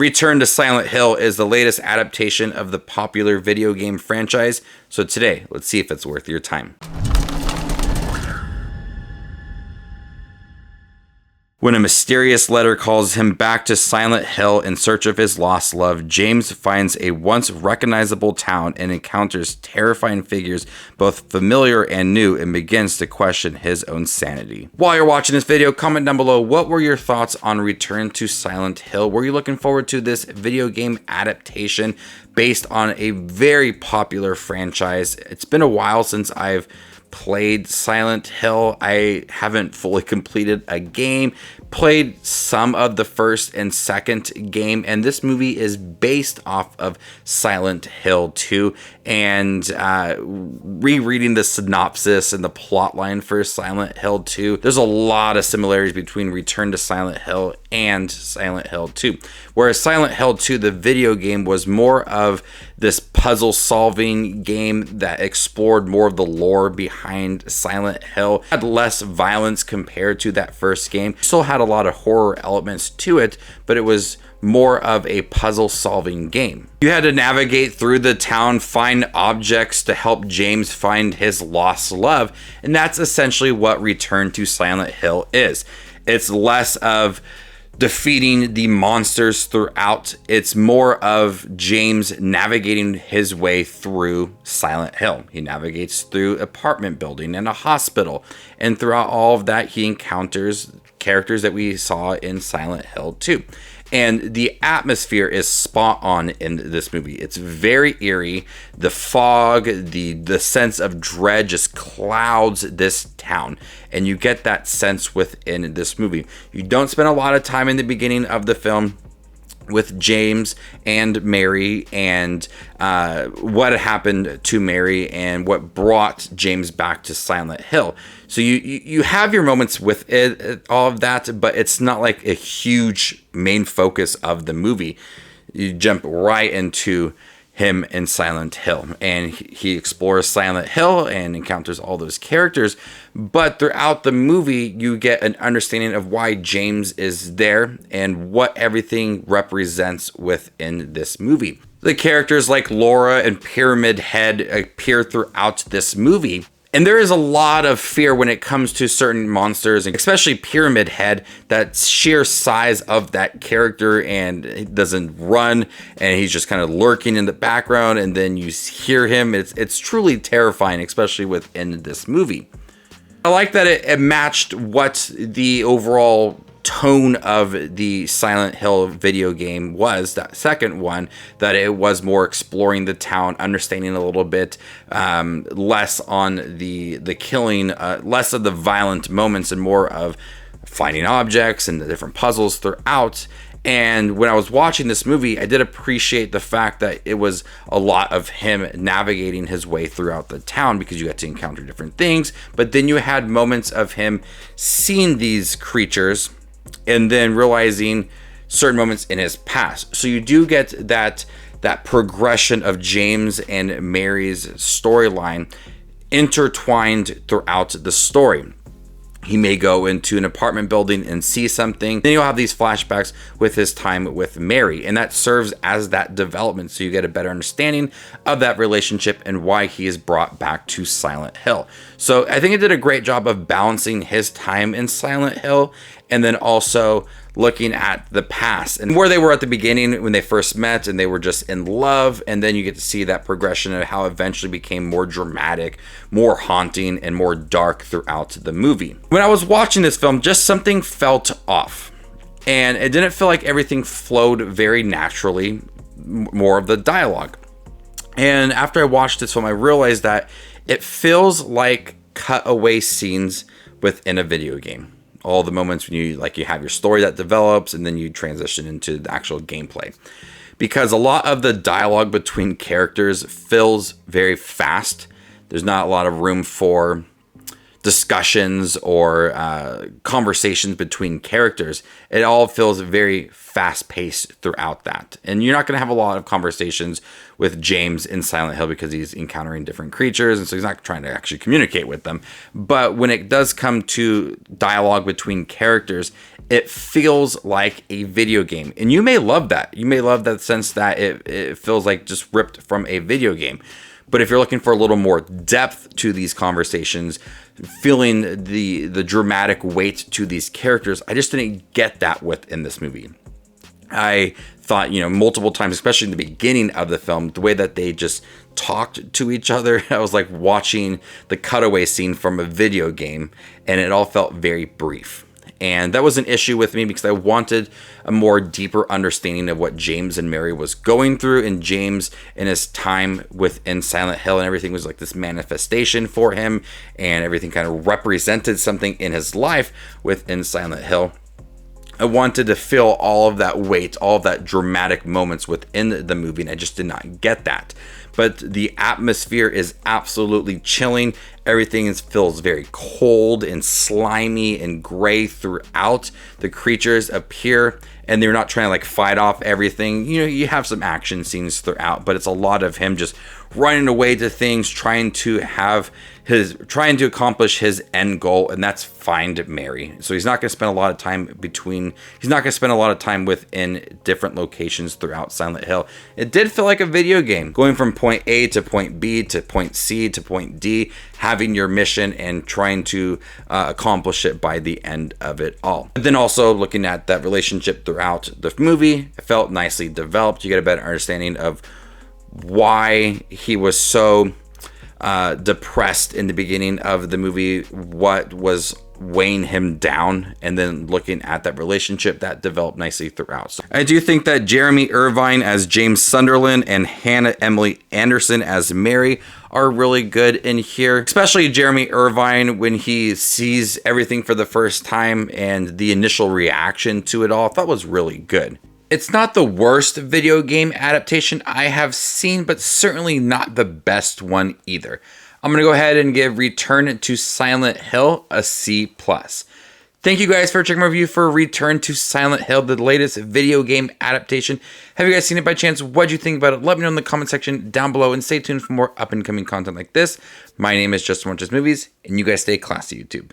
Return to Silent Hill is the latest adaptation of the popular video game franchise, so today, let's see if it's worth your time. When a mysterious letter calls him back to Silent Hill in search of his lost love, James finds a once recognizable town and encounters terrifying figures, both familiar and new, and begins to question his own sanity. While you're watching this video, comment down below what were your thoughts on Return to Silent Hill. Were you looking forward to this video game adaptation based on a very popular franchise? It's been a while since I've played Silent Hill. I haven't fully completed a game, played some of the first and second game, and this movie is based off of Silent Hill 2. And rereading the synopsis and the plot line for Silent Hill 2, there's a lot of similarities between Return to Silent Hill and Silent Hill 2. Whereas Silent Hill 2, the video game, was more of this puzzle solving game that explored more of the lore behind Silent Hill. It had less violence compared to that first game. It still had a lot of horror elements to it, but it was more of a puzzle solving game. You had to navigate through the town, find objects to help James find his lost love, and that's essentially what Return to Silent Hill is. It's less of defeating the monsters throughout. It's more of James navigating his way through Silent Hill. He navigates through apartment building and a hospital, and throughout all of that he encounters characters that we saw in Silent Hill 2. And the atmosphere is spot on in this movie. It's very eerie. The fog, the sense of dread just clouds this town. And you get that sense within this movie. You don't spend a lot of time in the beginning of the film with James and Mary and what happened to Mary and what brought James back to Silent Hill. So you have your moments with it, all of that, but it's not like a huge main focus of the movie. You jump right into him in Silent Hill, and he explores Silent Hill and encounters all those characters. But throughout the movie, you get an understanding of why James is there and what everything represents within this movie. The characters like Laura and Pyramid Head appear throughout this movie. And there is a lot of fear when it comes to certain monsters, especially Pyramid Head, that sheer size of that character, and he doesn't run, and he's just kind of lurking in the background, and then you hear him. It's truly terrifying, especially within this movie. I like that it matched what the overall tone of the Silent Hill video game was, that second one, that it was more exploring the town, understanding a little bit, less on the killing, less of the violent moments, and more of finding objects and the different puzzles throughout. And when I was watching this movie, I did appreciate the fact that it was a lot of him navigating his way throughout the town, because you got to encounter different things, but then you had moments of him seeing these creatures and then realizing certain moments in his past. So you do get that progression of James and Mary's storyline intertwined throughout the story. He may go into an apartment building and see something. Then you'll have these flashbacks with his time with Mary, and that serves as that development, so you get a better understanding of that relationship and why he is brought back to Silent Hill. So I think it did a great job of balancing his time in Silent Hill and then also looking at the past and where they were at the beginning when they first met and they were just in love, and then you get to see that progression of how it eventually became more dramatic, more haunting, and more dark throughout the movie. When I was watching this film, just something felt off, and it didn't feel like everything flowed very naturally, more of the dialogue. And after I watched this film, I realized that it feels like cutaway scenes within a video game. All the moments when you have your story that develops and then you transition into the actual gameplay, because a lot of the dialogue between characters feels very fast. There's not a lot of room for discussions or conversations between characters. It all feels very fast-paced throughout that. And you're not going to have a lot of conversations with James in Silent Hill because he's encountering different creatures, and so he's not trying to actually communicate with them. But when it does come to dialogue between characters, it feels like a video game. And you may love that. You may love that sense that it feels like just ripped from a video game. But if you're looking for a little more depth to these conversations, feeling the dramatic weight to these characters, I just didn't get that within this movie. I thought, multiple times, especially in the beginning of the film, the way that they just talked to each other, I was like watching the cutaway scene from a video game, and it all felt very brief. And that was an issue with me because I wanted a more deeper understanding of what James and Mary was going through, and James in his time within Silent Hill, and everything was like this manifestation for him, and everything kind of represented something in his life within Silent Hill. I wanted to feel all of that weight, all of that dramatic moments within the movie, and I just did not get that. But the atmosphere is absolutely chilling. Everything feels very cold and slimy and gray throughout. The creatures appear, and they're not trying to like fight off everything. You have some action scenes throughout, but it's a lot of him just running away to things, trying to accomplish his end goal, and that's find Mary. So he's not going to spend a lot of time within different locations throughout Silent Hill. It did feel like a video game, going from point A to point B to point C to point D, having your mission and trying to accomplish it by the end of it all. But then also looking at that relationship throughout the movie, it felt nicely developed. You get a better understanding of why he was so depressed in the beginning of the movie, what was weighing him down, and then looking at that relationship that developed nicely throughout. So I do think that Jeremy Irvine as James Sunderland and Hannah Emily Anderson as Mary are really good in here, especially Jeremy Irvine when he sees everything for the first time, and the initial reaction to it all I thought was really good. It's not the worst video game adaptation I have seen, but certainly not the best one either. I'm going to go ahead and give Return to Silent Hill a C+. Thank you guys for checking my review for Return to Silent Hill, the latest video game adaptation. Have you guys seen it by chance? What'd you think about it? Let me know in the comment section down below, and stay tuned for more up and coming content like this. My name is Justin Watches Movies, and you guys stay classy, YouTube.